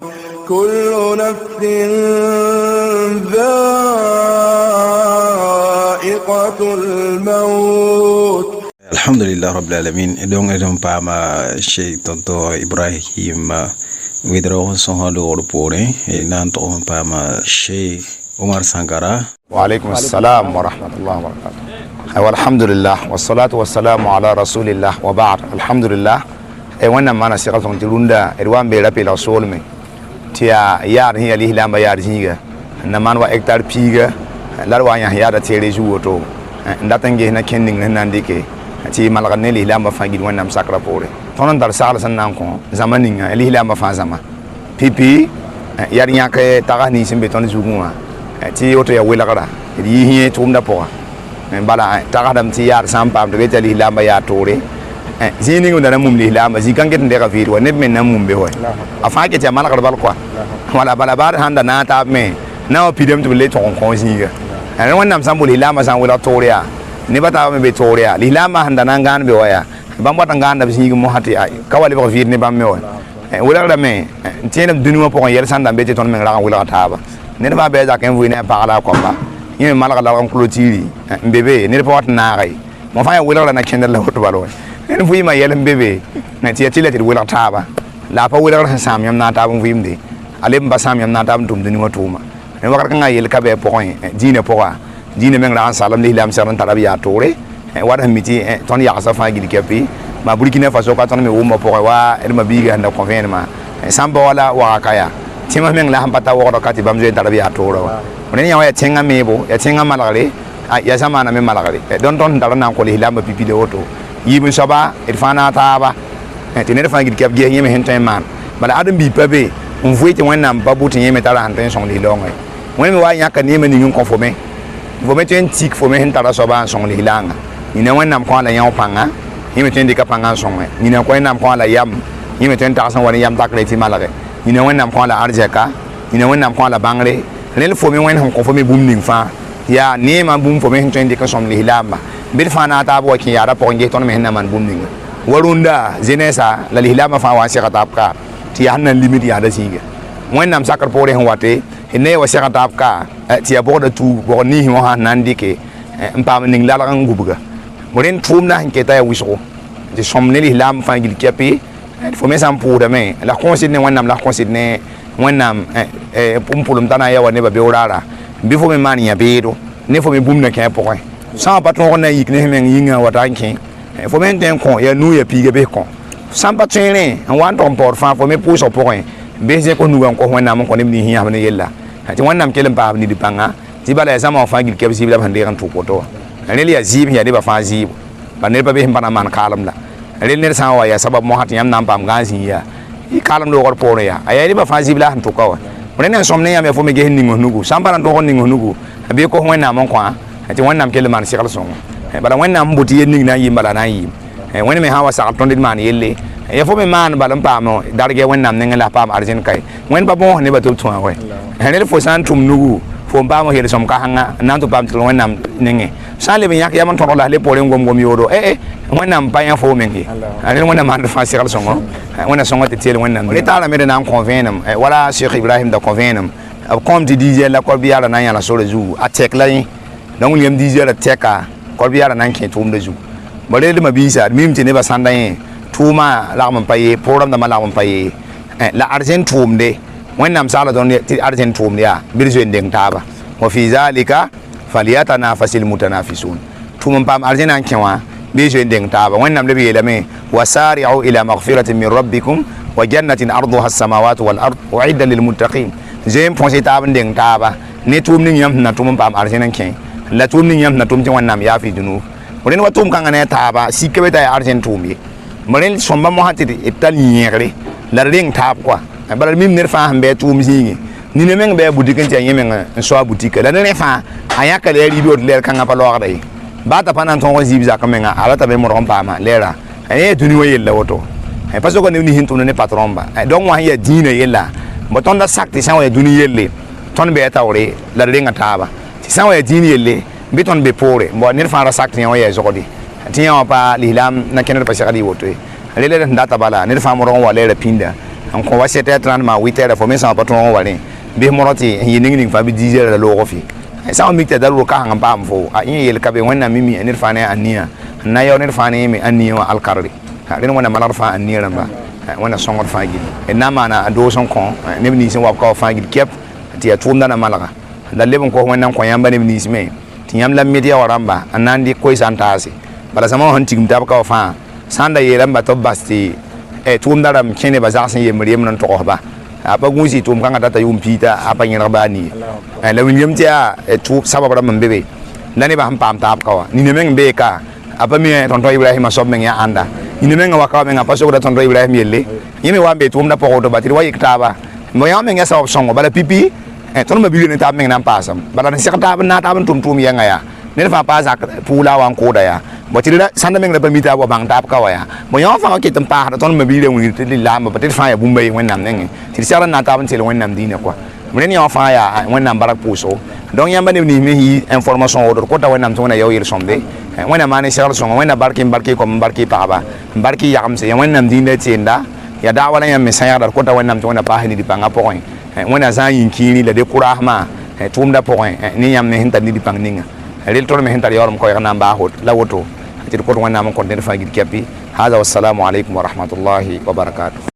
كل نفس ذائقة الموت. الحمد لله رب العالمين. إدون باما شيء تنتو إبراهيم ويدرون سهلو وربوري نانتو باما شيء عمر سانغارا. وعليكم السلام ورحمة الله وبركاته. والحمد لله والصلاة والسلام على رسول الله وبعد. الحمد لله. وانا ما نسيقظ تلوندا إروان بيرابي رسول مي تيا يار هي اللي لام يار زينجا نمان وإكتر بيجا لاروا يار تيري جوتو ndatan ge na kending na ndike ti malagane li lamba fangid wonam sakra pore tonon dar sala sannan ko zamaninga li lamba fa zama pipi yar nyaka taga ni simbe ton zugunwa ti oto ya welagara yi hi tumda po bala taga dam ti yar sampa de tali lamba ya tore zini ngunda na mum li lamba zikanget ndeka viru ne men na mum be hoy afake ti malagara bal kwa wala bala bar handa na ta me na o pidem to le ton kon zinga ana wannan sambu lilama san wala toria ne bata me be toria lilama handa nan gan be waya bam bata gan da bisi mo hati ay kawali ba vir ne bam me wala wala da me tiene dunuma po yel san da be ton me ra wala taba ne ba be ja ken wi ne pa ala ko ba ni malaga la ko tiri mbebe ne pa wat na gai mo fa wala na ken la hoto balo ne fu ma yel mbebe na ti ti le ti wala taba la pa wala sam yam na taba wi mde ale mba sam yam na taba dum dunuma tuma ne wakar kan ayel ka be point dine poa dine men ran salam li lam saran tarabiya tore wada miti ton ya sa fa gidi kepi ma burkina faso ka ton me wo mo poa wa el ma biga na convenema samba wala wa kaya tima men la hambata wo ka ti bamje tarabiya tore wa ne ya wa tenga mebo ya tenga malare ya sama na me malare don ton dara na ko li lam pipi de oto yibun saba irfana taaba tinere fa gidi kep ge yeme henten man bala adam bi pabe on voite wonam babu tin yeme tara hanten son li longai wani wa nyaka ni meni ngun konfome vo meten tik fo men tara so ba son li langa ni ne wonam ko la yaw panga ni meten de ka panga son ni ne ko nam ko la yam ni meten ta san wani yam takle ti malare ni ne wonam ko la arjeka ni ne wonam ko la bangre le fo men won konfome bum ning fa ya ni ma bum fo men ten de ka son li lamba bir fa na ta bo ki ya ra po nge ton men na man bum ning warunda zenesa la li lamba fa wa se ka tapka ti hanan limit ya da siga wonam sakar pore hon wate ne wa saka tapka ti aboda tu bo ni ho ha nandike mpam ning la la ngubuga moren tumna hanke ta ya wiso de somne li lam fangil kepi fo me sam pour me la consigne wonam la consigne wonam pumpulum tana ya wone ba be urara bi fo me mani ya bedo ne fo me bumna ke pokon sans patron na yik ne men yinga watanke fo men ten kon ya nu ya pige be kon sans patron ne wan ton por fa fo me pouso pokon beze ko nugan ko wonam ko ne ni hiya ne yella ti wannan kelin pa ni dipanga ti bala sama fa gil kebsi bila hande kan tukoto ne li azib ya de ba fa azib ba ne ba be hambana man kalam la ne ne sa wa ya sabab mo hat yam nam pam gazi ya i kalam do gor poro ya aya ni ba fa azib la han tukawa ne somne ya me fo me ge ningo nugu sambara do ko ningo nugu be ko wannan mon kwa ti wannan kelin man sikal songo bala wannan mbuti yen ning na yimbala na yim woni me hawa sa ton dit man yelle ya fo me man balam pamo darge wannan ne ngala pam arjen kai wen ba bo ne ba tu tuwa we ne fo san tum nugu fo ba mo hele som ka hanga nan to pam tlo wannan nenge sale be yak yaman to la le pore ngom ngom yodo wannan pa ya fo mengi ne wannan man fa sigal songo wannan songo te tel wannan ne tala me nan convenam wala Cheikh Ibrahim da convenam comme ti DJ la ko biara nan ya la so le zu atek la yin donc yem DJ la teka ko biara nan ke tum de zu bare le mabisa mim ti ne ba sanda yin tuma la man paye program da mala man paye la argent tum de wannan sala don ti argent tum ya birzo ndeng taba wa fi zalika falyatanafasil mutanafisun tum pam argent an kenwa birzo ndeng taba wannan da biye lame wasari'u ila maghfiratin min rabbikum wa jannatin arduha as-samawati wal ard u'idda lil muttaqin jem fonse taba ndeng taba ne tum ning yam na tum pam argent an ken la tum ning yam na tum ti wannan ya fi dunu wurin wa tum kan ne taba sikebe ta argent tum yi maren somba mo hati etal nyere la ring tap kwa bala mim ner fa hambe tum zingi ni ne men be boutique ntia yemen so boutique la ne fa ayaka le ribi od le kan pa lo gade ba ta panan ton zibi za kamenga ala ta be mo rompa ma lera duni wo yella woto parce que ni hintu ne patron ba donc wa ya dine yella bo ton da sakti san wa duni yelle ton be tawre la ring taba ti san wa dine yelle bi ton be pore bo ner fa ra sakti wa ya zogodi tiya pa lilam na kenar pa shagadi woto lele da ndata bala ne fa mo ron wa lera pinda an ko wasete tran ma witere fo mesa patron wale be moroti yining fa bi dijere lo go fi sa mi te dalu ka hanga pam fo a yin yel ka be wonna mimi enir fane ania na yo nir fane mi ania wa alqarri ren wonna malar fa ania ramba wonna songor fa gi e na mana ado son kon ne ni sin wa ka fa gi kep ti ya tumda na malaga da lebon ko wonna ko yamba ne ni sme ti yam la media waramba anandi ko santasi bala sama hon tigum tab ka fa sanda yelamba to basti e tumda ram kene bazarsin yemriem non to ba apa gusi tum kanga data yum pita apa ngira bani la william tia tu sabab ram bebe nani ba ham pam tap ka ni ne meng be ka apa mi tonto ibrahim sob meng ya anda ni ne meng wa ka meng apa so da tonto ibrahim yelle yemi wa be tum da poko to batiri wa iktaba mo ya meng ya sabab songo bala pipi ton ma bi ne tab meng nan pasam bala ne sekta ba na tab tum ya ngaya ne fa pa za pula wan ko da ya batiri da sanda meng da pamita wa bang tap ka wa ya mo ya fa ke tum pa ton ma bi le woni ti la ma batiri fa ya bumbe wen nam neng ti sara na tab tel wen nam dine kwa mren ya fa ya wen nam barak puso donc yamba ne ni mi information odor ko ta wen nam tona yaw yel sombe wen ma ne sara songo wen barki ko barki pa ba barki ya am se wen nam dine tienda ya da wala yam mesaya dar ko ta wen nam tona pa ni di panga po wen za yin kini la de kurahma tum da po ni yam ne hinta ni di pang ninga rel to me hinta yorum ko ya na ba hot la woto ti ko wen nam ko den fa gi kepi hada wassalamu alaikum wa rahmatullahi wa barakatuh